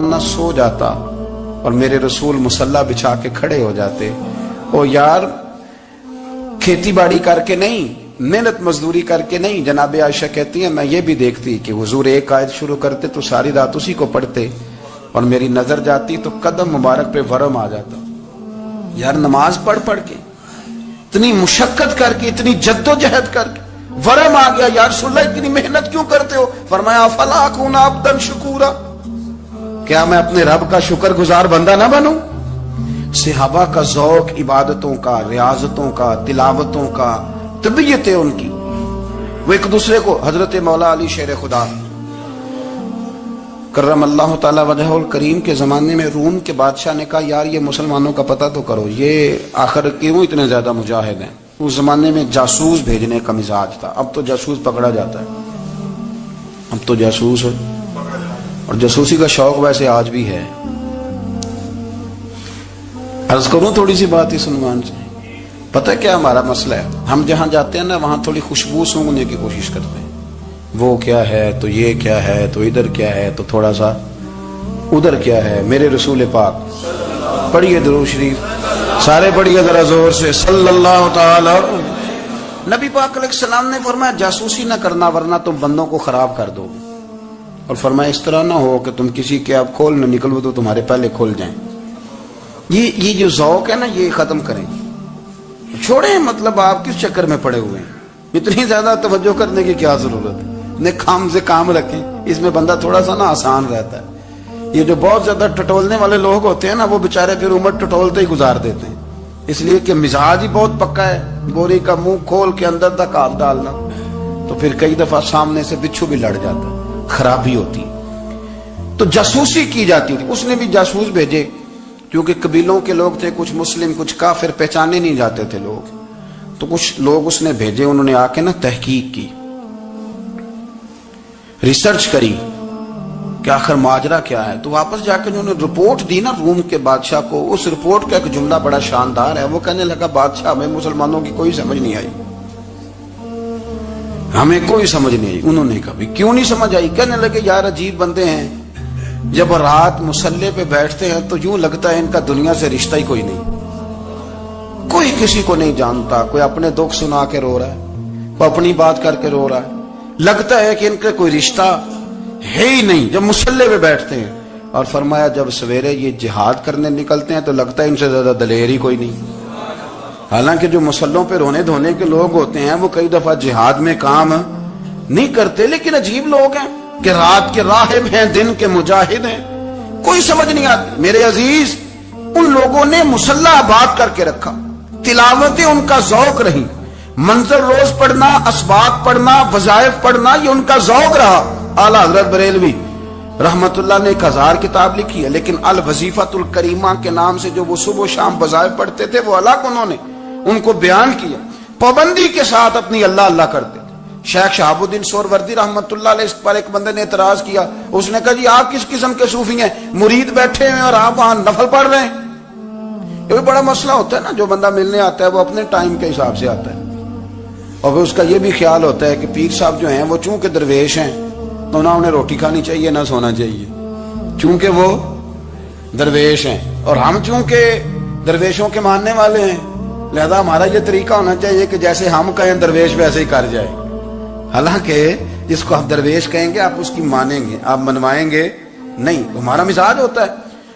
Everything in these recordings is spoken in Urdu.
نہ سو جاتا اور میرے رسول مصلی بچھا کے کھڑے ہو جاتے. او یار کھیتی باڑی کر کے نہیں، محنت مزدوری کر کے نہیں. جناب عائشہ کہتی ہیں میں یہ بھی دیکھتی کہ حضور ایک آیت شروع کرتے تو ساری رات اسی کو پڑھتے، اور میری نظر جاتی تو قدم مبارک پہ ورم آ جاتا. یار نماز پڑھ کے اتنی مشقت کر کے اتنی جد و جہد کر کے ورم آ گیا. یا رسول اللہ اتنی محنت کیوں کرتے ہو؟ فرمایا افلا اکون عبدا شکورا، کیا میں اپنے رب کا شکر گزار بندہ نہ بنوں؟ صحابہ کا ذوق عبادتوں کا، ریاضتوں کا، تلاوتوں کا، طبیعت ہے ان کی. وہ ایک دوسرے کو، حضرت مولا علی شیر خدا کرم اللہ تعالی وجہہ الکریم کے زمانے میں روم کے بادشاہ نے کہا یار یہ مسلمانوں کا پتہ تو کرو، یہ آخر کیوں اتنے زیادہ مجاہد ہیں. اس زمانے میں جاسوس بھیجنے کا مزاج تھا. اب تو جاسوس پکڑا جاتا ہے، اب تو جاسوس ہے، اور جاسوسی کا شوق ویسے آج بھی ہے. عرض کروں تھوڑی سی بات اس عنوان سے. پتہ کیا ہمارا مسئلہ ہے؟ ہم جہاں جاتے ہیں نا وہاں تھوڑی خوشبو سونگنے کی کوشش کرتے ہیں. وہ کیا ہے تو یہ کیا ہے تو ادھر کیا ہے تو تھوڑا سا ادھر کیا ہے. میرے رسول پاک پڑھیے درود شریف، سارے پڑھیے ذرا زور سے صلی اللہ تعالی. نبی پاک علیہ السلام نے فرمایا جاسوسی نہ کرنا ورنہ تم بندوں کو خراب کر دو. اور فرمایا اس طرح نہ ہو کہ تم کسی کے آپ کھول نہ نکلو تو تمہارے پہلے کھول جائیں. یہ جو ذوق ہے نا یہ ختم کریں، چھوڑیں. مطلب آپ کس چکر میں پڑے ہوئے ہیں؟ اتنی زیادہ توجہ کرنے کی کیا ضرورت ہے؟ نے کام سے کام رکھیں، اس میں بندہ تھوڑا سا نا آسان رہتا ہے. یہ جو بہت زیادہ ٹٹولنے والے لوگ ہوتے ہیں نا وہ بےچارے پھر عمر ٹٹولتے ہی گزار دیتے ہیں، اس لیے کہ مزاج ہی بہت پکا ہے. گوری کا منہ کھول کے اندر تک ہاتھ ڈالنا تو پھر کئی دفعہ سامنے سے بچھو بھی لڑ جاتا، خرابی ہوتی. تو جاسوسی کی جاتی تھی. اس نے بھی جاسوس بھیجے کیونکہ قبیلوں کے لوگ تھے، کچھ مسلم کچھ کافر، پہچانے نہیں جاتے تھے لوگ. تو کچھ لوگ اس نے بھیجے، انہوں نے آ کے نا تحقیق کی، ریسرچ کری کہ آخر ماجرا کیا ہے. تو واپس جا کے انہوں نے رپورٹ دی نا روم کے بادشاہ کو. اس رپورٹ کا ایک جملہ بڑا شاندار ہے. وہ کہنے لگا بادشاہ ہمیں مسلمانوں کی کوئی سمجھ نہیں آئی، ہمیں کوئی سمجھ نہیں آئی. انہوں نے کہا کیوں نہیں سمجھ آئی؟ کہنے لگے یار عجیب بندے ہیں، جب رات مصلی پہ بیٹھتے ہیں تو یوں لگتا ہے ان کا دنیا سے رشتہ ہی کوئی نہیں، کوئی کسی کو نہیں جانتا. کوئی اپنے دکھ سنا کے رو رہا ہے، کوئی اپنی بات کر کے رو رہا ہے. لگتا ہے کہ ان کا کوئی رشتہ ہے ہی نہیں جب مصلی پہ بیٹھتے ہیں. اور فرمایا جب سویرے یہ جہاد کرنے نکلتے ہیں تو لگتا ہے ان سے زیادہ دلیر ہی کوئی نہیں. حالانکہ جو مصلوں پہ رونے دھونے کے لوگ ہوتے ہیں وہ کئی دفعہ جہاد میں کام نہیں کرتے، لیکن عجیب لوگ ہیں کہ رات کے راہب ہیں، دن کے مجاہد ہیں، کوئی سمجھ نہیں آتی. میرے عزیز ان لوگوں نے مصلی آباد کر کے رکھا، تلاوتیں ان کا ذوق رہی، منظر روز پڑھنا، اسباق پڑھنا، وظائف پڑھنا، یہ ان کا ذوق رہا. اعلیٰ حضرت بریلوی رحمت اللہ نے 1000 کتاب لکھی ہے، لیکن الوظیفۃ الکریمہ کے نام سے جو وہ صبح و شام وظائف پڑھتے تھے وہ الگ انہوں نے ان کو بیان کیا. پابندی کے ساتھ اپنی اللہ اللہ کرتے تھے. شیخ شہاب الدین سہروردی رحمت اللہ علیہ اس پر ایک بندے نے اعتراض کیا. اس نے کہا جی آپ کس قسم کے صوفی ہیں، مرید بیٹھے ہیں اور آپ وہاں نفل پڑھ رہے ہیں؟ یہ بھی بڑا مسئلہ ہوتا ہے نا. جو بندہ ملنے آتا ہے وہ اپنے ٹائم کے حساب سے آتا ہے، اور پھر اس کا یہ بھی خیال ہوتا ہے کہ پیر صاحب جو ہیں وہ چونکہ درویش ہیں تو نہ انہیں روٹی کھانی چاہیے نہ سونا چاہیے، چونکہ وہ درویش ہیں، اور ہم چونکہ درویشوں کے ماننے والے ہیں لہذا ہمارا یہ طریقہ ہونا چاہیے کہ جیسے ہم کہیں درویش ویسے ہی کر جائے. حالانکہ جس کو آپ درویش کہیں گے آپ اس کی مانیں گے، آپ منوائیں گے نہیں، ہمارا مزاج ہوتا ہے.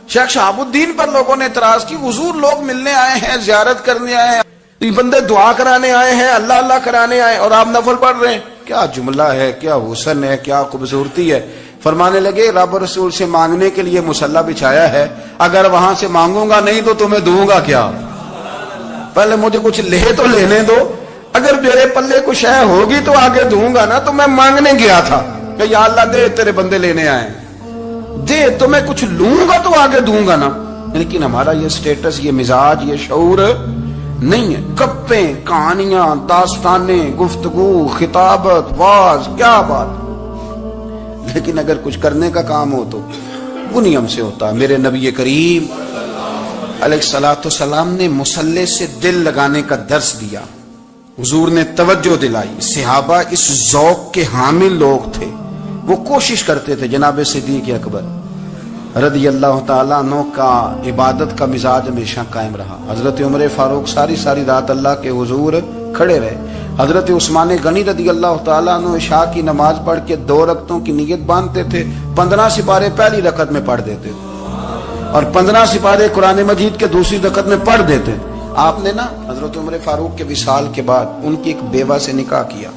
شیخ شہاب الدین پر لوگوں نے اعتراض کی، حضور لوگ ملنے آئے ہیں، زیارت کرنے آئے ہیں، یہ بندے دعا کرانے آئے ہیں، اللہ اللہ کرانے آئے اور آپ نفل پڑھ رہے ہیں. کیا جملہ ہے، کیا حسن ہے، کیا خوبصورتی ہے. فرمانے لگے رب رسول سے مانگنے کے لیے مصلی بچھایا ہے، اگر وہاں سے مانگوں گا نہیں تو تمہیں دوں گا کیا؟ پہلے مجھے کچھ لے تو لینے دو، اگر میرے پلے کچھ ہے ہوگی تو آگے دوں گا نا. تو میں مانگنے گیا تھا کہ یا اللہ دے، تیرے بندے لینے آئے دے، تو میں کچھ لوں گا تو آگے دوں گا نا. لیکن ہمارا یہ سٹیٹس، یہ مزاج، یہ شعور نہیں ہے. گپیں، کہانیاں، داستانیں، گفتگو، خطابت، واز، کیا بات. لیکن اگر کچھ کرنے کا کام ہو تو وہ نہیں ہم سے ہوتا. میرے نبی کریم علیہ الصلوۃ والسلام نے مصلی سے دل لگانے کا درس دیا، حضور نے توجہ دلائی. صحابہ اس ذوق کے حامل لوگ تھے، وہ کوشش کرتے تھے. جناب صدیق اکبر رضی اللہ تعالیٰ عنہ کا عبادت کا مزاج ہمیشہ قائم رہا. حضرت عمر فاروق ساری رات اللہ کے حضور کھڑے رہے. حضرت عثمان غنی رضی اللہ تعالیٰ عنہ عشاء کی نماز پڑھ کے 2 رکعتوں کی نیت باندھتے تھے. 15 سپارے پہلی رکعت میں پڑھ دیتے تھے اور 15 سپارے قرآن مجید کے دوسری رکعت میں پڑھ دیتے. آپ نے نا حضرت عمر فاروق کے وصال کے بعد ان کی ایک بیوہ سے نکاح کیا.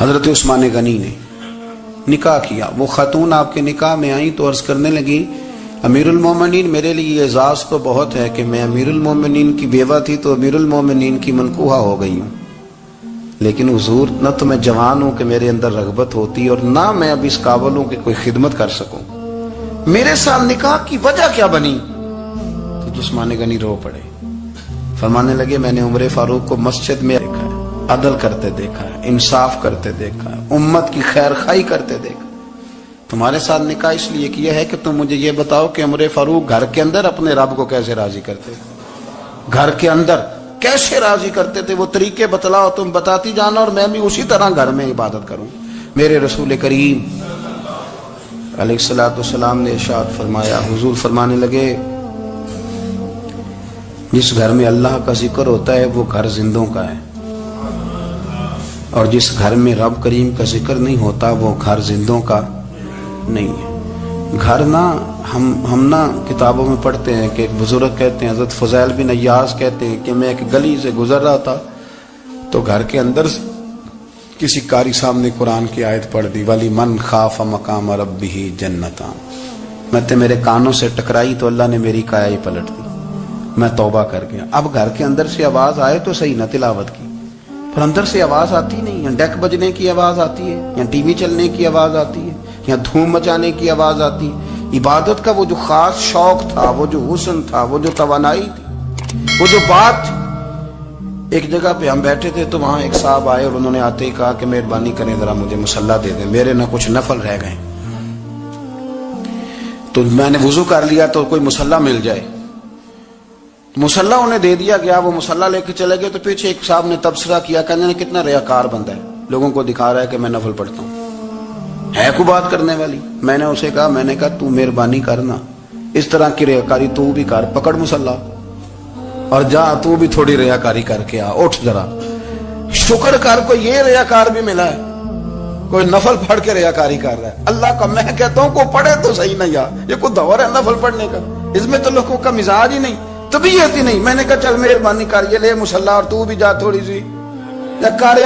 حضرت عثمان غنی نے نکاح کیا. وہ خاتون آپ کے نکاح میں آئیں تو عرض کرنے لگی امیر المومنین میرے لیے اعزاز تو بہت ہے کہ میں امیر المومنین کی بیوہ تھی تو امیر المومنین کی منکوحہ ہو گئی ہوں، لیکن حضور نہ تو میں جوان ہوں کہ میرے اندر رغبت ہوتی اور نہ میں اب اس قابل ہوں کہ کوئی خدمت کر سکوں، میرے ساتھ نکاح کی وجہ کیا بنی؟ تو عثمان غنی رو پڑے. فرمانے لگے میں نے عمر فاروق کو مسجد میں دیکھا ہے، عدل کرتے دیکھا ہے، انصاف کرتے دیکھا ہے، امت کی خیر خواہی کرتے دیکھا. تمہارے ساتھ نکاح اس لیے کیا ہے کہ تم مجھے یہ بتاؤ کہ عمر فاروق گھر کے اندر اپنے رب کو کیسے راضی کرتے، گھر کے اندر کیسے راضی کرتے تھے، وہ طریقے بتلاؤ، تم بتاتی جانا اور میں بھی اسی طرح گھر میں عبادت کروں. میرے رسول کریم علیہ الصلوۃ والسلام نے ارشاد فرمایا، حضور فرمانے لگے جس گھر میں اللہ کا ذکر ہوتا ہے وہ گھر زندوں کا ہے، اور جس گھر میں رب کریم کا ذکر نہیں ہوتا وہ گھر زندوں کا نہیں ہے. گھر نہ ہم نہ کتابوں میں پڑھتے ہیں کہ ایک بزرگ کہتے ہیں، حضرت فضیل بن ایاز کہتے ہیں کہ میں ایک گلی سے گزر رہا تھا تو گھر کے اندر کسی قاری صاحب نے قرآن کی آیت پڑھ دی، ولی من خاف مقام ربہ جنتان. میں تے میرے کانوں سے ٹکرائی تو اللہ نے میری کایا ہی پلٹ دی، میں توبہ کر گیا. اب گھر کے اندر سے آواز آئے تو صحیح نہ تلاوت کی، پر اندر سے آواز آتی نہیں، یا ڈیک بجنے کی آواز آتی ہے، یا ٹی وی چلنے کی آواز آتی ہے، یا دھوم مچانے کی آواز آتی. عبادت کا وہ جو خاص شوق تھا، وہ جو حسن تھا، وہ جو توانائی تھی، وہ جو بات تھی. ایک جگہ پہ ہم بیٹھے تھے تو وہاں ایک صاحب آئے اور انہوں نے آتے ہی کہا کہ مہربانی کریں ذرا مجھے مصلی دے دیں، میرے نہ کچھ نفل رہ گئے. تو میں نے وضو کر لیا تو کوئی مصلی مل جائے. مصلی انہیں دے دیا گیا، وہ مصلی لے کے چلے گئے تو پیچھے ایک صاحب نے تبصرہ کیا، کہنے نے کتنا ریاکار بندہ ہے، لوگوں کو دکھا رہا ہے کہ میں نفل پڑھتا ہوں، ہے کوئی بات کرنے والی. میں نے اسے کہا تو مہربانی کرنا اس طرح کی ریاکاری تو بھی کر، پکڑ مصلی اور جا تو بھی تھوڑی ریاکاری کر کے آ، اٹھ ذرا شکر کر، کوئی یہ ریاکار بھی ملا ہے، کوئی نفل پڑھ کے ریاکاری کر رہا ہے. اللہ کا میں کہتا ہوں کو پڑھے تو صحیح نہیں، یہ کوئی دور ہے نفل پڑھنے کا؟ اس میں تو لوگوں کا مزاج ہی نہیں، طبیعت ہی نہیں. میں نے کہا چل مہربانی کر یہ لے مصلی اور تو بھی جا تھوڑی سی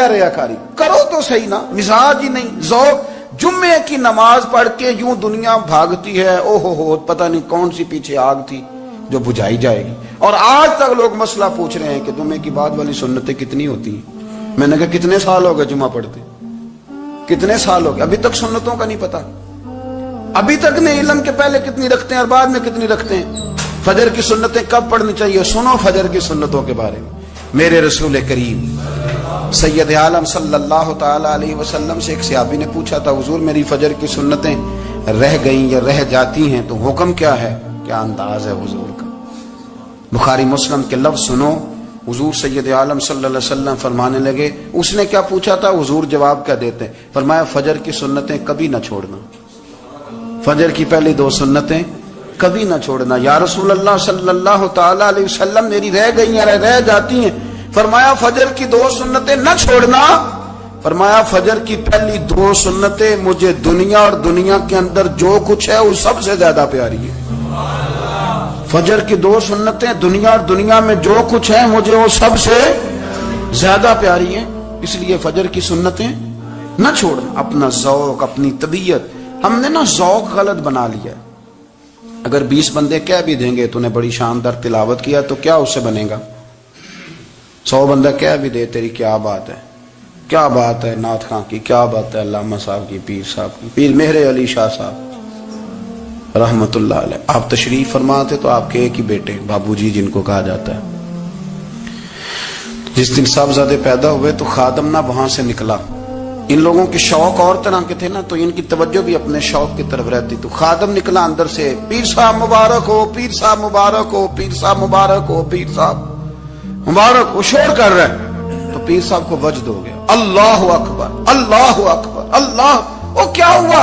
ریاکاری کرو تو صحیح نا. مزاج ہی نہیں، ذوق. جمعے کی نماز پڑھ کے یوں دنیا بھاگتی ہے، او ہو پتہ نہیں کون سی پیچھے آگ تھی جو بجھائی جائے گی. اور آج تک لوگ مسئلہ پوچھ رہے ہیں کہ جمعے کی بعد والی سنتیں کتنی ہوتی ہیں. میں نے کہا کتنے سال ہو گئے جمعہ پڑھتے، کتنے سال ہو گئے، ابھی تک سنتوں کا نہیں پتا، ابھی تک نہیں علم کے پہلے کتنی رکھتے ہیں اور بعد میں کتنی رکھتے ہیں. فجر کی سنتیں کب پڑھنی چاہیے، سنو فجر کی سنتوں کے بارے میں. میرے رسول کریم سید عالم صلی اللہ تعالی علیہ وسلم سے ایک صحابی نے پوچھا تھا، حضور میری فجر کی سنتیں رہ گئیں یا رہ جاتی ہیں تو حکم کیا ہے؟ کیا انداز ہے حضور کا. بخاری مسلم کے لفظ سنو. حضور سید عالم صلی اللہ علیہ وسلم فرمانے لگے، اس نے کیا پوچھا تھا، حضور جواب کیا دیتے؟ فرمایا فجر کی سنتیں کبھی نہ چھوڑنا، فجر کی پہلی 2 سنتیں کبھی نہ چھوڑنا. یا رسول اللہ صلی اللہ تعالی علیہ وسلم میری رہ گئی ہیں، رہ جاتی ہیں. فرمایا فجر کی 2 سنتیں نہ چھوڑنا. فرمایا فجر کی پہلی 2 سنتیں مجھے دنیا اور دنیا کے اندر جو کچھ ہے وہ سب سے زیادہ پیاری ہے. فجر کی 2 سنتیں دنیا اور دنیا میں جو کچھ ہے مجھے وہ سب سے زیادہ پیاری ہیں، اس لیے فجر کی سنتیں نہ چھوڑنا. اپنا ذوق، اپنی طبیعت، ہم نے نا ذوق غلط بنا لیا. اگر 20 بندے کہہ بھی دیں گے تو نے بڑی شاندار تلاوت کیا تو کیا اس سے بنے گا؟ 100 بندہ کہہ بھی دے تیری کیا بات ہے، کیا بات ہے نعت خاں کی، کیا بات ہے علامہ صاحب کی، پیر صاحب کی، پیر مہر علی شاہ صاحب رحمت اللہ علیہ. آپ تشریف فرما تھے تو آپ کے ایک ہی بیٹے بابو جی جن کو کہا جاتا ہے، جس دن صاحبزادے پیدا ہوئے تو خادم نہ وہاں سے نکلا. ان لوگوں کے شوق اور طرح کے تھے نا تو ان کی توجہ بھی اپنے شوق کی طرف رہتی. تو خادم نکلا اندر سے، پیر صاحب مبارک ہو، پیر صاحب مبارک ہو، پیر صاحب مبارک ہو، پیر صاحب مبارک ہو، شور کر رہے ہیں. تو پیر صاحب کو وجد ہو گیا، اللہ اکبر اللہ اکبر اللہ. وہ کیا ہوا؟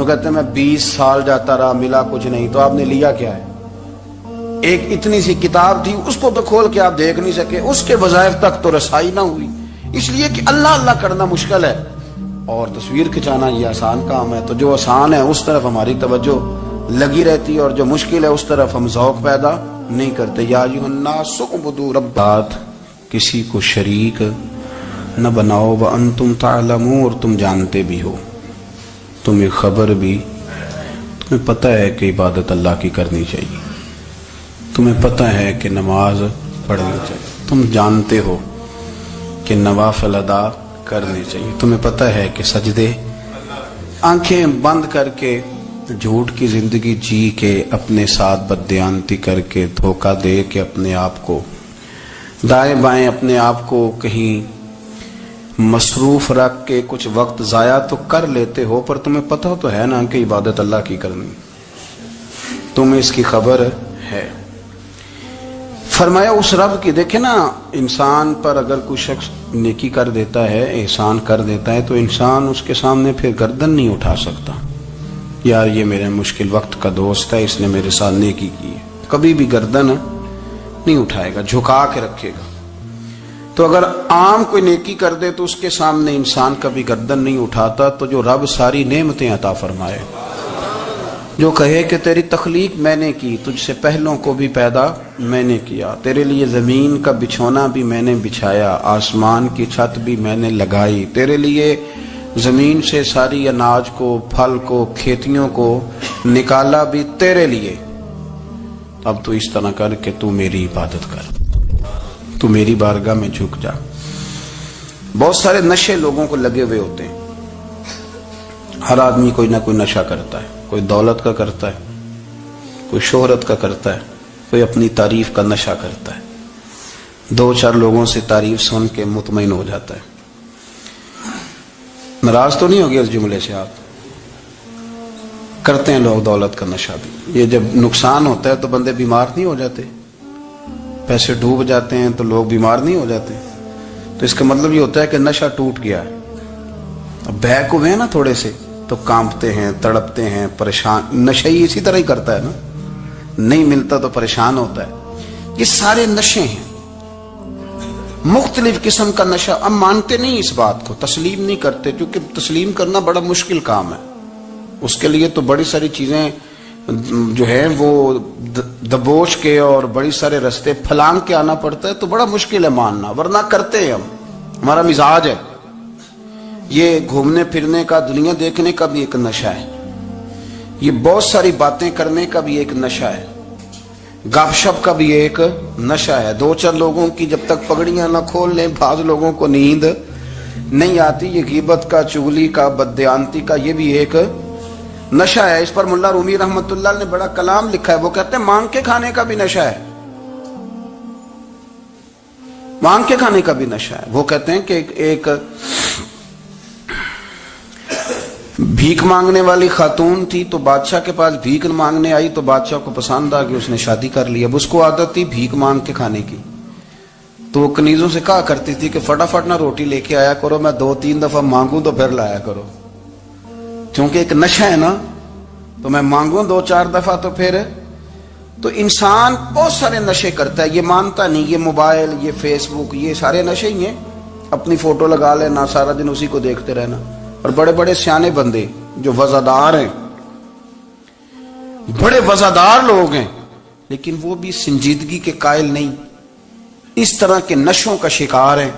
وہ کہتے ہیں میں 20 سال جاتا رہا ملا کچھ نہیں. تو آپ نے لیا کیا ہے؟ ایک اتنی سی کتاب تھی, اس کو تو کھول کے آپ دیکھ نہیں سکے, اس کے وظائف تک تو رسائی نہ ہوئی, اس لیے کہ اللہ اللہ کرنا مشکل ہے اور تصویر کھچانا یہ آسان کام ہے. تو جو آسان ہے اس طرف ہماری توجہ لگی رہتی ہے اور جو مشکل ہے اس طرف ہم ذوق پیدا نہیں کرتے. یا ایھا الناس اعبدوا ربکم, کسی کو شریک نہ بناؤ, وانتم تعلمون, اور تم جانتے بھی ہو, تمہیں خبر بھی, تمہیں پتہ ہے کہ عبادت اللہ کی کرنی چاہیے, تمہیں پتہ ہے کہ نماز پڑھنی چاہیے, تم جانتے ہو کہ نوافل ادا کرنے چاہیے, تمہیں پتہ ہے کہ سجدے آنکھیں بند کر کے جھوٹ کی زندگی جی کے اپنے ساتھ بددیانتی کر کے دھوکہ دے کے اپنے آپ کو دائیں بائیں اپنے آپ کو کہیں مصروف رکھ کے کچھ وقت ضائع تو کر لیتے ہو, پر تمہیں پتہ تو ہے نا کہ عبادت اللہ کی کرنی, تمہیں اس کی خبر ہے. فرمایا اس رب کی, دیکھیں نا انسان پر اگر کوئی شخص نیکی کر دیتا ہے, احسان کر دیتا ہے, تو انسان اس کے سامنے پھر گردن نہیں اٹھا سکتا, یار یہ میرے مشکل وقت کا دوست ہے, اس نے میرے ساتھ نیکی کی ہے, کبھی بھی گردن نہیں اٹھائے گا, جھکا کے رکھے گا. تو اگر عام کوئی نیکی کر دے تو اس کے سامنے انسان کبھی گردن نہیں اٹھاتا, تو جو رب ساری نعمتیں عطا فرمائے, جو کہے کہ تیری تخلیق میں نے کی, تجھ سے پہلوں کو بھی پیدا میں نے کیا, تیرے لیے زمین کا بچھونا بھی میں نے بچھایا, آسمان کی چھت بھی میں نے لگائی, تیرے لیے زمین سے ساری اناج کو, پھل کو, کھیتیوں کو نکالا بھی تیرے لیے, اب تو اس طرح کر کہ تو میری عبادت کر, تو میری بارگاہ میں جھک جا. بہت سارے نشے لوگوں کو لگے ہوئے ہوتے ہیں, ہر آدمی کوئی نہ کوئی نشہ کرتا ہے, کوئی دولت کا کرتا ہے, کوئی شہرت کا کرتا ہے, کوئی اپنی تعریف کا نشہ کرتا ہے, 2-4 لوگوں سے تعریف سن کے مطمئن ہو جاتا ہے. ناراض تو نہیں ہوگی اس جملے سے آپ؟ کرتے ہیں لوگ دولت کا نشہ بھی. یہ جب نقصان ہوتا ہے تو بندے بیمار نہیں ہو جاتے, پیسے ڈوب جاتے ہیں تو لوگ بیمار نہیں ہو جاتے, تو اس کا مطلب یہ ہوتا ہے کہ نشہ ٹوٹ گیا ہے. اب بہک ہوئے ہیں نا تھوڑے سے تو کانپتے ہیں, تڑپتے ہیں, پریشان. نشہ ہی اسی طرح ہی کرتا ہے نا, نہیں ملتا تو پریشان ہوتا ہے. یہ سارے نشے ہیں, مختلف قسم کا نشہ. اب مانتے نہیں اس بات کو, تسلیم نہیں کرتے, کیونکہ تسلیم کرنا بڑا مشکل کام ہے. اس کے لیے تو بڑی ساری چیزیں جو ہیں وہ دبوچ کے اور بڑی سارے رستے پھلانگ کے آنا پڑتا ہے, تو بڑا مشکل ہے ماننا, ورنہ کرتے ہیں ہم. ہمارا مزاج ہے. یہ گھومنے پھرنے کا, دنیا دیکھنے کا بھی ایک نشہ ہے, یہ بہت ساری باتیں کرنے کا بھی ایک نشہ ہے, گپ شپ کا بھی ایک نشہ ہے. 2-4 لوگوں کی جب تک پگڑیاں نہ کھول لیں, بعض لوگوں کو نیند نہیں آتی. یہ غیبت کا, چغلی کا, بددیانتی کا, یہ بھی ایک نشہ ہے. اس پر ملا رومی رحمت اللہ نے بڑا کلام لکھا ہے. وہ کہتے ہیں مانگ کے کھانے کا بھی نشہ ہے, مانگ کے کھانے کا بھی نشہ ہے. وہ کہتے ہیں کہ ایک بھیک مانگنے والی خاتون تھی, تو بادشاہ کے پاس بھیک مانگنے آئی, تو بادشاہ کو پسند آ گئی, اس نے شادی کر لی. اب اس کو عادت تھی بھیک مانگ کے کھانے کی, تو وہ کنیزوں سے کہا کرتی تھی کہ فٹافٹ نہ روٹی لے کے آیا کرو, میں 2-3 دفعہ مانگوں تو پھر لایا کرو, کیونکہ ایک نشہ ہے نا, تو میں مانگوں 2-4 دفعہ تو پھر. تو انسان بہت سارے نشے کرتا ہے, یہ مانتا نہیں. یہ موبائل, یہ فیس بک, یہ سارے نشے ہی ہیں. اپنی فوٹو لگا لینا, سارا دن اسی کو دیکھتے رہنا. اور بڑے بڑے سیانے بندے جو وزادار ہیں, بڑے وزادار لوگ ہیں, لیکن وہ بھی سنجیدگی کے قائل نہیں, اس طرح کے نشوں کا شکار ہیں.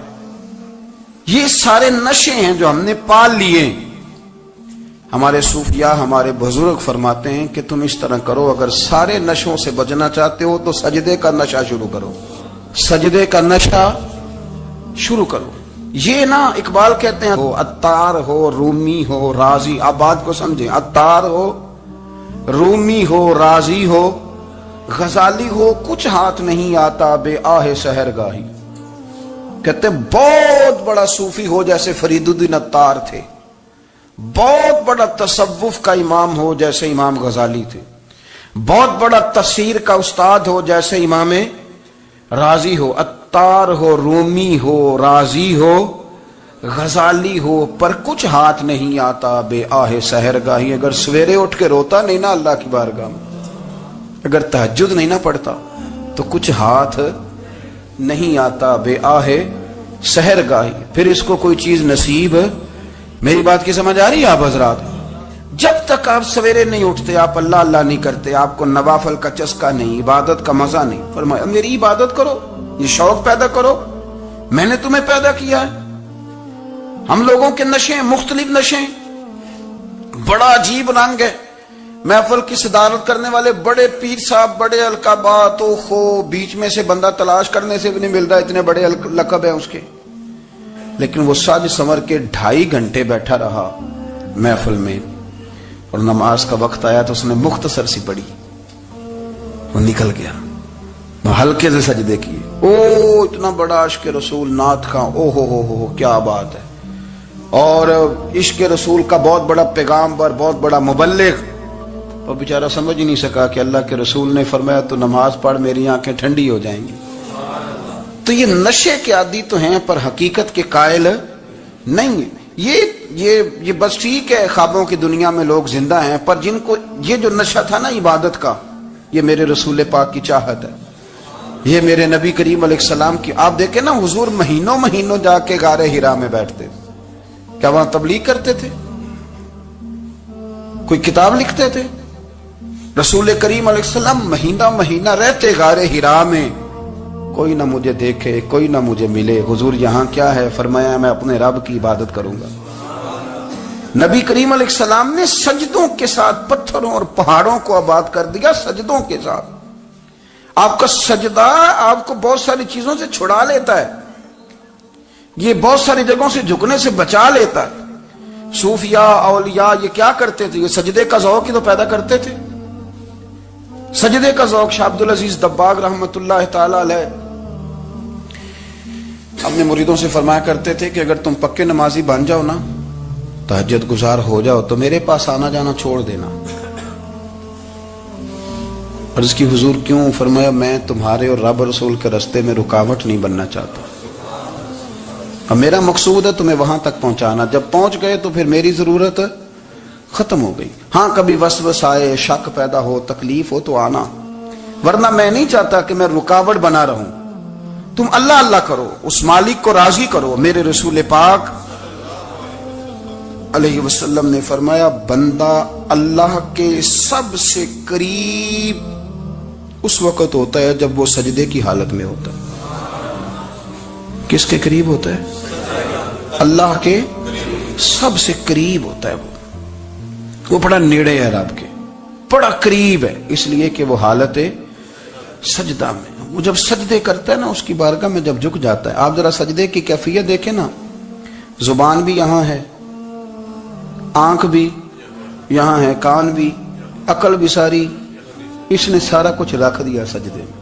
یہ سارے نشے ہیں جو ہم نے پال لیے. ہمارے صوفیاء, ہمارے بزرگ فرماتے ہیں کہ تم اس طرح کرو, اگر سارے نشوں سے بچنا چاہتے ہو تو سجدے کا نشہ شروع کرو, سجدے کا نشہ شروع کرو. یہ نا اقبال کہتے ہیں, ہو عطار ہو, رومی ہو, رازی. آپ بات کو سمجھیں, عطار ہو, رومی ہو, رازی ہو, غزالی ہو, کچھ ہاتھ نہیں آتا بے آہ سحرگاہی. کہتے بہت بڑا صوفی ہو جیسے فرید الدین عطار تھے, بہت بڑا تصوف کا امام ہو جیسے امام غزالی تھے, بہت بڑا تفسیر کا استاد ہو جیسے امام رازی ہو. عطار ہو, رومی ہو, رازی ہو, غزالی ہو پر کچھ ہاتھ نہیں آتا بے آہ سحر گاہی. اگر سویرے اٹھ کے روتا نہیں نا اللہ کی بارگاہ میں, اگر تہجد نہیں نہ پڑھتا تو کچھ ہاتھ نہیں آتا بے آہ سحر گاہی. پھر اس کو کوئی چیز نصیب. میری بات کی سمجھ آ رہی ہے آپ حضرات؟ جب تک آپ سویرے نہیں اٹھتے, آپ اللہ اللہ نہیں کرتے, آپ کو نوافل کا چسکا نہیں, عبادت کا مزہ نہیں, فرمایا میری عبادت کرو, یہ شوق پیدا کرو, میں نے تمہیں پیدا کیا ہے. ہم لوگوں کے نشے مختلف نشے, بڑا عجیب رنگ ہے. محفل کی صدارت کرنے والے بڑے پیر صاحب, بڑے القابات و خو, بیچ میں سے بندہ تلاش کرنے سے بھی نہیں مل رہا, اتنے بڑے لقب ہیں اس کے. لیکن وہ سج سنور کے 2.5 گھنٹے بیٹھا رہا محفل میں, اور نماز کا وقت آیا تو اس نے مختصر سی پڑھی, وہ نکل گیا. ہلکے سے سجدے کیے. او اتنا بڑا عشق رسول نعت کا, او ہو کیا بات ہے. اور عشق رسول کا بہت بڑا پیغامبر, بہت بڑا مبلغ, اور بیچارہ سمجھ ہی نہیں سکا کہ اللہ کے رسول نے فرمایا تو نماز پڑھ میری آنکھیں ٹھنڈی ہو جائیں گی. تو یہ نشے کے عادی تو ہیں پر حقیقت کے قائل نہیں ہیں. یہ بس ٹھیک ہے, خوابوں کی دنیا میں لوگ زندہ ہیں, پر جن کو یہ جو نشہ تھا نا عبادت کا, یہ میرے رسول پاک کی چاہت ہے, یہ میرے نبی کریم علیہ السلام کی. آپ دیکھیں نا حضور مہینوں جا کے غار حرا میں بیٹھتے, کیا وہاں تبلیغ کرتے تھے, کوئی کتاب لکھتے تھے؟ رسول کریم علیہ السلام مہینہ رہتے غار حرا میں, کوئی نہ مجھے دیکھے, کوئی نہ مجھے ملے. حضور یہاں کیا ہے؟ فرمایا میں اپنے رب کی عبادت کروں گا. نبی کریم علیہ السلام نے سجدوں کے ساتھ پتھروں اور پہاڑوں کو آباد کر دیا, سجدوں کے ساتھ. آپ کا سجدہ آپ کو بہت ساری چیزوں سے چھڑا لیتا ہے, یہ بہت ساری جگہوں سے جھکنے سے بچا لیتا ہے. صوفیاء اولیاء یہ کیا کرتے تھے؟ یہ سجدے کا ذوق ہی تو پیدا کرتے تھے. سجدے کا ذوق. شاہ عبدالعزیز دباغ رحمت اللہ تعالی علیہ اپنے مریدوں سے فرمایا کرتے تھے کہ اگر تم پکے نمازی بن جاؤ نا, تہجد گزار ہو جاؤ, تو میرے پاس آنا جانا چھوڑ دینا. عرض کی حضور کیوں؟ فرمایا میں تمہارے اور رب رسول کے راستے میں رکاوٹ نہیں بننا چاہتا, اب میرا مقصود ہے تمہیں وہاں تک پہنچانا. جب پہنچ گئے تو پھر میری ضرورت ختم ہو گئی. ہاں کبھی وسوس آئے, شک پیدا ہو, تکلیف ہو تو آنا, ورنہ میں نہیں چاہتا کہ میں رکاوٹ بنا رہوں. تم اللہ اللہ کرو, اس مالک کو راضی کرو. میرے رسول پاک علیہ وسلم نے فرمایا بندہ اللہ کے سب سے قریب اس وقت ہوتا ہے جب وہ سجدے کی حالت میں ہوتا ہے. کس کے قریب ہوتا ہے؟ اللہ کے سب سے قریب ہوتا ہے. وہ بڑا نیڑے ہے رب کے, بڑا قریب ہے, اس لیے کہ وہ حالت سجدہ میں. وہ جب سجدے کرتا ہے نا اس کی بارگاہ میں, جب جھک جاتا ہے. آپ ذرا سجدے کی کیفیت دیکھیں نا, زبان بھی یہاں ہے, آنکھ بھی یہاں ہے, کان بھی, عقل بھی ساری, اس نے سارا کچھ رکھ دیا سجدے میں.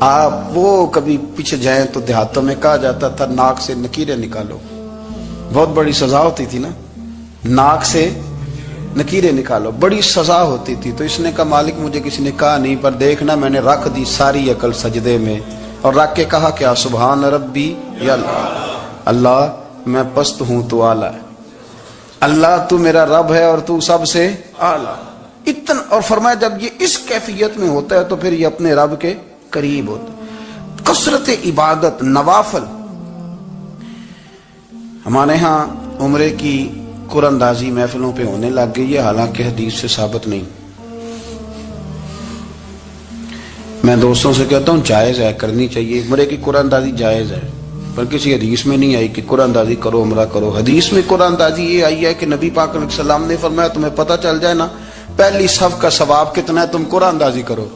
آپ وہ کبھی پیچھے جائیں تو دیہاتوں میں کہا جاتا تھا ناک سے نکیریں نکالو, بہت بڑی سزا ہوتی تھی نا, ناک سے نکیریں نکالو, بڑی سزا ہوتی تھی. تو اس نے کہا مالک مجھے کسی نے کہا نہیں, پر دیکھنا میں نے رکھ دی ساری عقل سجدے میں, اور رکھ کے کہا کیا سبحان ربی یا اللہ میں پست ہوں تو اعلیٰ ہے, اللہ تو میرا رب ہے اور تو سب سے اعلیٰ. اتنا. اور فرمایا جب یہ اس کیفیت میں ہوتا ہے تو پھر یہ اپنے رب کے قریب ہوتا ہے. کثرت عبادت, نوافل. ہمارے ہاں عمرے کی قرآن اندازی محفلوں پہ ہونے لگ گئی ہے, حالانکہ حدیث سے ثابت نہیں. میں دوستوں سے کہتا ہوں جائز ہے, کرنی چاہیے, عمرے کی قرآن اندازی جائز ہے, پر کسی حدیث میں نہیں آئی کہ قرآن اندازی کرو عمرہ کرو. حدیث میں قرآن اندازی یہ آئی ہے کہ نبی پاک علیہ السلام نے فرمایا تمہیں پتہ چل جائے نا پہلی صف کا ثواب کتنا ہے, تم قرآن اندازی کرو.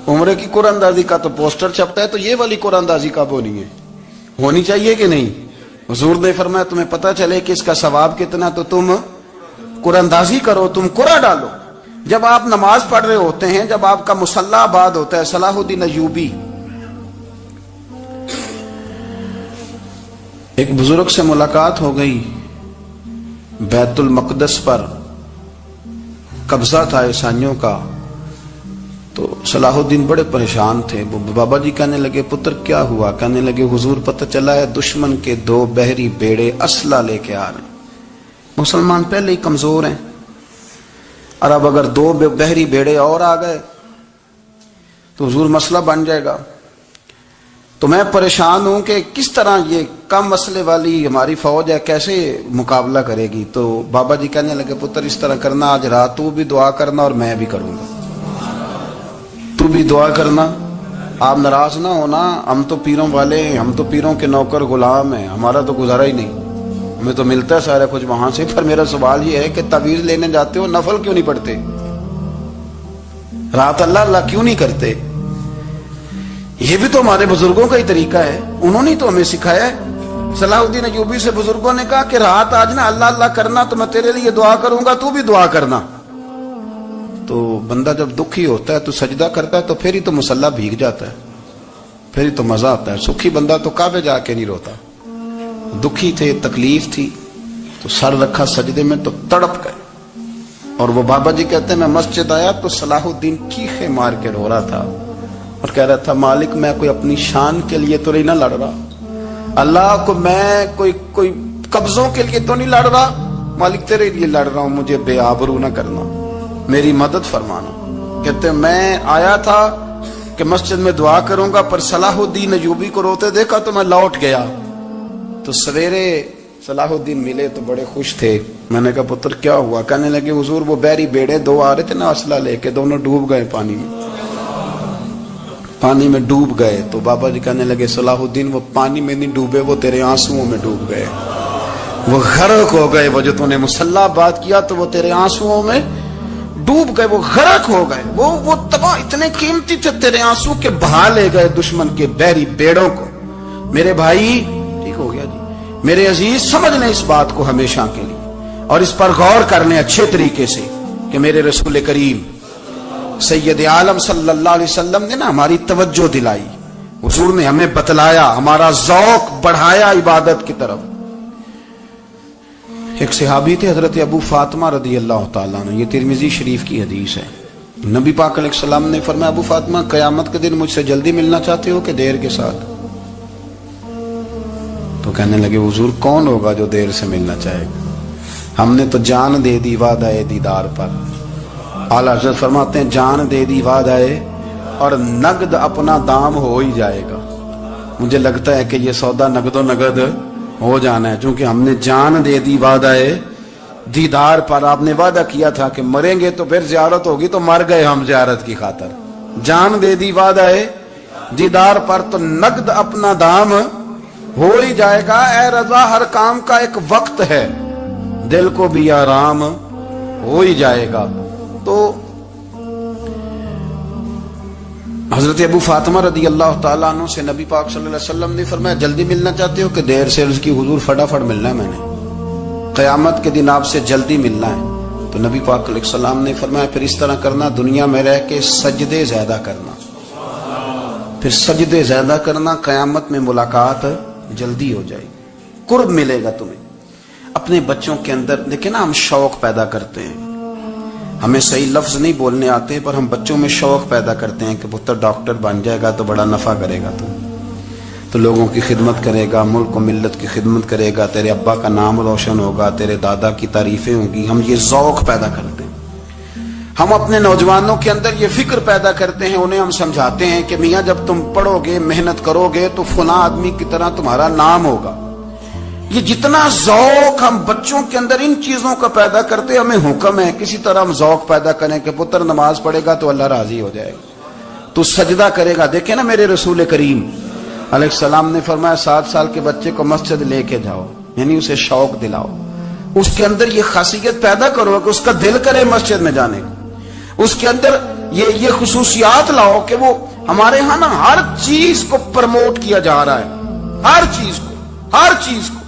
عمرے کی قرآن اندازی کا تو پوسٹر چھپتا ہے, تو یہ والی قرآن اندازی کب ہونی ہے؟ ہونی چاہیے کہ نہیں؟ حضور نے فرمایا تمہیں پتہ چلے کہ اس کا ثواب کتنا, تو تم قرآن اندازی کرو, تم قرآن ڈالو. جب آپ نماز پڑھ رہے ہوتے ہیں, جب آپ کا مصلی آباد ہوتا ہے, صلاح الدین ایوبی ایک بزرگ سے ملاقات ہو گئی, بیت المقدس پر قبضہ تھا عیسائیوں کا, تو تو صلاح الدین بڑے پریشان تھے. وہ بابا جی کہنے لگے پتر کیا ہوا؟ کہنے لگے حضور پتہ چلا ہے دشمن کے 2 بحری بیڑے اسلحہ لے کے آ رہے ہیں. مسلمان پہلے ہی کمزور ہیں اور اب اگر 2 بحری بیڑے اور آ گئے تو حضور مسئلہ بن جائے گا. تو میں پریشان ہوں کہ کس طرح یہ کم مسئلے والی ہماری فوج ہے کیسے مقابلہ کرے گی. تو بابا جی کہنے لگے پتر اس طرح کرنا آج رات تو بھی دعا کرنا اور میں بھی کروں گا. تو بھی دعا کرنا, آپ ناراض نہ ہونا. ہم تو پیروں والے ہیں, ہم تو پیروں کے نوکر غلام ہیں, ہمارا تو گزارا ہی نہیں, ہمیں تو ملتا ہے سارا کچھ وہاں سے. پر میرا سوال یہ ہے کہ تعویذ لینے جاتے ہو نفل کیوں نہیں پڑھتے؟ رات اللہ اللہ کیوں نہیں کرتے؟ یہ بھی تو ہمارے بزرگوں کا ہی طریقہ ہے, انہوں نے تو ہمیں سکھایا ہے. صلاح الدین ایوبی سے بزرگوں نے کہا کہ رات آج نا اللہ اللہ کرنا تو میں تیرے لیے دعا کروں گا, تو بھی دعا کرنا. تو بندہ جب دکھی ہوتا ہے تو سجدہ کرتا ہے تو پھر ہی تو مصلی بھیگ جاتا ہے, پھر ہی تو مزہ آتا ہے. سکھی بندہ تو کعبے جا کے نہیں روتا. دکھی تھے, تکلیف تھی, تو سر رکھا سجدے میں تو تڑپ گئے. اور وہ بابا جی کہتے ہیں میں مسجد آیا تو صلاح الدین چیخے مار کے رو رہا تھا اور کہہ رہا تھا مالک میں کوئی اپنی شان کے لیے تو نہیں نہ لڑ رہا, اللہ کو میں کوئی قبضوں کے لیے تو نہیں لڑ رہا, مالک تیرے لیے لڑ رہا ہوں, مجھے بے آبرو نہ کرنا, میری مدد فرمانا. کہتے ہیں میں آیا تھا کہ مسجد میں دعا کروں گا, پر صلاح الدین ایوبی کو روتے دیکھا تو میں لوٹ گیا. تو سویرے صلاح الدین ملے تو بڑے خوش تھے. میں نے کہا پتر کیا ہوا؟ کہنے لگے حضور وہ بحری بیڑے 2 آ رہے تھے نا اسلحہ لے کے, دونوں ڈوب گئے پانی میں ڈوب گئے. تو بابا جی کہنے لگے صلاح الدین وہ پانی میں نہیں ڈوبے, وہ تیرے آنسوؤں میں ڈوب گئے, وہ غرق ہو گئے. وہ جو تو نے مصلی بات کیا تو وہ تیرے آنسوؤں میں ڈوب گئے, وہ غرق ہو گئے. وہ تباہ اتنے قیمتی تھے تیرے آنسو کے بہا لے گئے دشمن کے بحری بیڑوں کو. میرے بھائی ٹھیک ہو گیا جی, میرے عزیز سمجھ لیں اس بات کو ہمیشہ کے لیے, اور اس پر غور کر لیں اچھے طریقے سے کہ میرے رسول کریم سید عالم صلی اللہ علیہ وسلم نے نا ہماری توجہ دلائی, حضور نے ہمیں بتلایا, ہمارا ذوق بڑھایا عبادت کی طرف. ایک صحابی تھے حضرت ابو فاطمہ رضی اللہ تعالیٰ عنہ, یہ ترمذی شریف کی حدیث ہے. نبی پاک علیہ السلام نے فرمایا ابو فاطمہ قیامت کے دن مجھ سے جلدی ملنا چاہتے ہو کہ دیر کے ساتھ؟ تو کہنے لگے حضور کون ہوگا جو دیر سے ملنا چاہے گا, ہم نے تو جان دے دی وعدہ دیدار پر. اعلیٰ حضرت فرماتے ہیں جان دے دی وعدہ اور نقد اپنا دام ہو ہی جائے گا. مجھے لگتا ہے کہ یہ سودا نقد و نقد ہو جانا ہے, چونکہ ہم نے جان دے دی وعدہ دیدار پر. آپ نے وعدہ کیا تھا کہ مریں گے تو پھر زیارت ہوگی, تو مر گئے ہم زیارت کی خاطر. جان دے دی وعدہ دیدار پر تو نقد اپنا دام ہو ہی جائے گا. اے رضا ہر کام کا ایک وقت ہے, دل کو بھی آرام ہو ہی جائے گا. تو حضرت ابو فاطمہ رضی اللہ تعالیٰ عنہ سے نبی پاک صلی اللہ علیہ وسلم نے فرمایا جلدی ملنا چاہتے ہو کہ دیر سے؟ عرض کی حضور فٹافٹ ملنا ہے, میں نے قیامت کے دن آپ سے جلدی ملنا ہے. تو نبی پاک علیہ السلام نے فرمایا پھر اس طرح کرنا, دنیا میں رہ کے سجدے زیادہ کرنا, پھر سجدے زیادہ کرنا, قیامت میں ملاقات جلدی ہو جائے گی, قرب ملے گا تمہیں. اپنے بچوں کے اندر دیکھیں نا, ہم شوق پیدا کرتے ہیں, ہمیں صحیح لفظ نہیں بولنے آتے پر ہم بچوں میں شوق پیدا کرتے ہیں کہ پتر ڈاکٹر بن جائے گا تو بڑا نفع کرے گا, تو لوگوں کی خدمت کرے گا, ملک و ملت کی خدمت کرے گا, تیرے ابا کا نام روشن ہوگا, تیرے دادا کی تعریفیں ہوں گی. ہم یہ ذوق پیدا کرتے ہیں. ہم اپنے نوجوانوں کے اندر یہ فکر پیدا کرتے ہیں, انہیں ہم سمجھاتے ہیں کہ میاں جب تم پڑھو گے محنت کرو گے تو فلاں آدمی کی طرح تمہارا نام ہوگا. یہ جتنا ذوق ہم بچوں کے اندر ان چیزوں کا پیدا کرتے, ہمیں حکم ہے کسی طرح ہم ذوق پیدا کریں کہ پتر نماز پڑھے گا تو اللہ راضی ہو جائے گا, تو سجدہ کرے گا. دیکھیں نا میرے رسول کریم علیہ السلام نے فرمایا 7 سال کے بچے کو مسجد لے کے جاؤ, یعنی اسے شوق دلاؤ, اس کے اندر یہ خاصیت پیدا کرو کہ اس کا دل کرے مسجد میں جانے کا, اس کے اندر یہ خصوصیات لاؤ کہ وہ ہمارے ہاں نا ہر چیز کو پروموٹ کیا جا رہا ہے, ہر چیز کو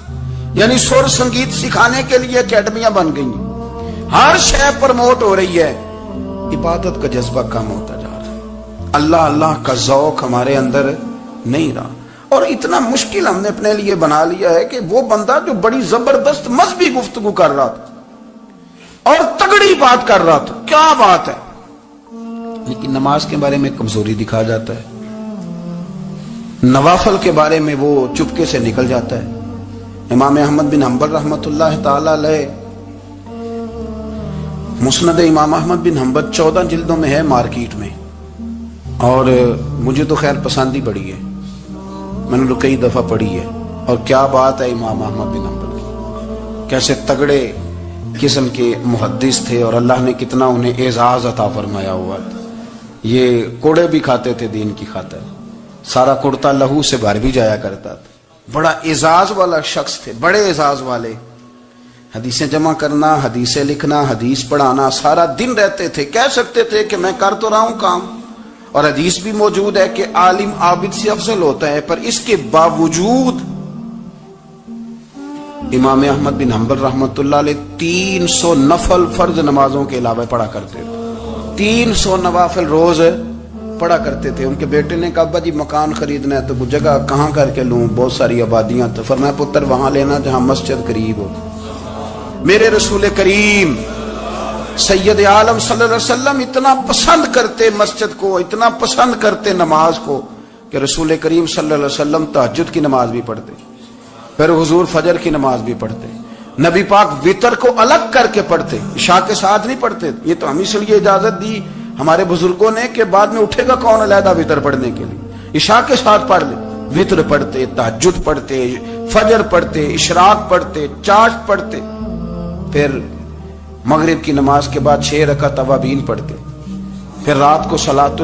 یعنی سر سنگیت سکھانے کے لیے اکیڈمیاں بن گئی ہیں, ہر شے پروموٹ ہو رہی ہے. عبادت کا جذبہ کم ہوتا جا رہا ہے, اللہ اللہ کا ذوق ہمارے اندر نہیں رہا. اور اتنا مشکل ہم نے اپنے لیے بنا لیا ہے کہ وہ بندہ جو بڑی زبردست مذہبی گفتگو کر رہا تھا اور تگڑی بات کر رہا تھا, کیا بات ہے, لیکن نماز کے بارے میں کمزوری دکھا جاتا ہے، نوافل کے بارے میں وہ چپکے سے نکل جاتا ہے۔ امام احمد بن حنبل رحمۃ اللہ تعالی علیہ، مسند امام احمد بن حنبل 14 جلدوں میں ہے مارکیٹ میں، اور مجھے تو خیر پسند ہی بڑی ہے، میں نے تو کئی دفعہ پڑھی ہے۔ اور کیا بات ہے امام احمد بن حنبل کی، کیسے تگڑے قسم کے محدث تھے، اور اللہ نے کتنا انہیں اعزاز عطا فرمایا ہوا تھا۔ یہ کوڑے بھی کھاتے تھے دین کی خاطر، سارا کرتا لہو سے بھر بھی جایا کرتا تھا، بڑا اعزاز والا شخص تھے، بڑے اعزاز والے۔ حدیثیں جمع کرنا، حدیثیں لکھنا، حدیث پڑھانا، سارا دن رہتے تھے۔ کہہ سکتے تھے کہ میں کر تو رہا ہوں کام، اور حدیث بھی موجود ہے کہ عالم عابد سے افضل ہوتا ہے، پر اس کے باوجود امام احمد بن حنبل رحمۃ اللہ علیہ 300 نفل فرض نمازوں کے علاوہ پڑھا کرتے تھے، 300 نوافل روز پڑھا کرتے تھے۔ ان کے بیٹے نے کہا ابا جی مکان خریدنا ہے تو وہ جگہ کہاں کر کے لوں، بہت ساری آبادیاں، تو فرمایا پتر وہاں لینا جہاں مسجد قریب ہو۔ میرے رسول کریم سید عالم صلی اللہ علیہ وسلم اتنا پسند کرتے مسجد کو، اتنا پسند کرتے نماز کو، کہ رسول کریم صلی اللہ علیہ وسلم تہجد کی نماز بھی پڑھتے، پھر حضور فجر کی نماز بھی پڑھتے، نبی پاک وتر کو الگ کر کے پڑھتے، عشاء کے ساتھ نہیں پڑھتے۔ یہ تو ہم اس لیے اجازت دی ہمارے بزرگوں نے کہ بعد میں اٹھے گا کون علیحدہ وتر پڑھنے کے لیے، عشاء کے ساتھ پڑھ لے۔ وتر پڑھتے، تہجد پڑھتے، فجر پڑھتے، اشراق پڑھتے، چاشت پڑھتے، پھر مغرب کی نماز کے بعد 6 رکعت اوابین پڑھتے، پھر رات کو صلاۃ